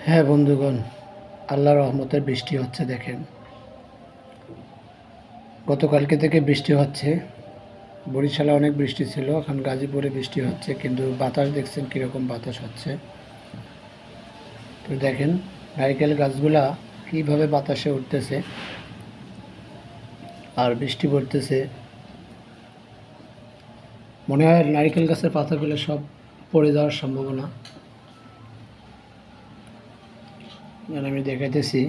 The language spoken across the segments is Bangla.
হ্যাঁ বন্ধুগণ, আল্লাহর রহমতের বৃষ্টি হচ্ছে দেখেন। গতকালকে থেকে বৃষ্টি হচ্ছে। বরিশালে অনেক বৃষ্টি ছিল, এখন গাজীপুরে বৃষ্টি হচ্ছে, কিন্তু বাতাস দেখছেন কীরকম বাতাস হচ্ছে। তো দেখেন নারিকেল গাছগুলা কীভাবে বাতাসে উঠতেছে আর বৃষ্টি পড়তেছে। মনে হয় নারিকেল গাছের পাতাগুলো সব পড়ে যাওয়ার সম্ভাবনা। আমি দেখাইতেছি।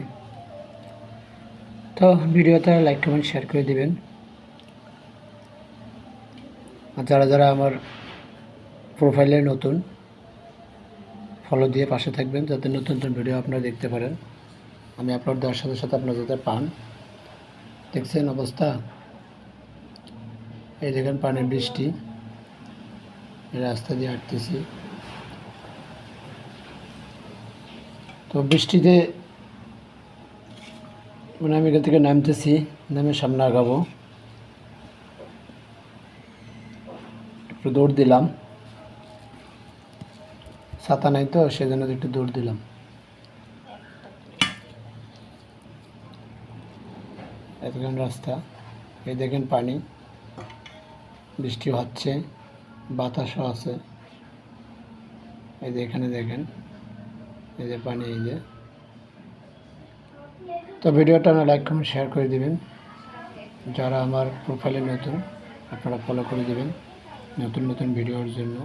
তো ভিডিওটা লাইক কমেন্ট শেয়ার করে দিবেন। আর যারা যারা আমার প্রোফাইলে নতুন, ফলো দিয়ে পাশে থাকবেন, যাতে নতুন নতুন ভিডিও আপনারা দেখতে পারেন। আমি আপলোড দেওয়ার সাথে সাথে আপনারা যাতে পান। দেখছেন অবস্থা, এই দেখেন পানির বৃষ্টি, রাস্তা দিয়ে হাঁটতেছি। তো বৃষ্টিতে মানে আমি এখান থেকে নামতেছি, নামে সামনে আগাবো। একটু দৌড় দিলাম, ছাতা নাই তো সেজন্য একটু দৌড় দিলাম। এতক্ষণ রাস্তা, এই দেখেন পানি, বৃষ্টি হচ্ছে, বাতাসও আছে। এই যে এখানে দেখেন, এই যে পানি, এই যে। তো ভিডিওটা আপনারা লাইক কমেন্ট শেয়ার করে দিবেন। যারা আমার প্রোফাইলে নতুন, আপনারা ফলো করে দিবেন নতুন নতুন ভিডিওর জন্য।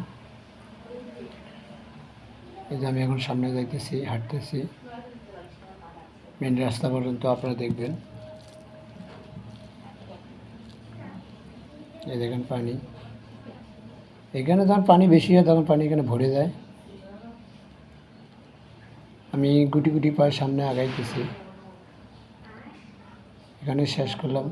এই যে আমি এখন সামনে যাইতেছি, হাঁটতেছি মেন রাস্তা পর্যন্ত, আপনারা দেখবেন। এই দেখেন পানি, এখানে যখন পানি বেশি হয় তখন পানি এখানে ভরে যায়। আমি গুটি গুটি পায়ে সামনে আগাইতেছি। এখানে শেষ করলাম।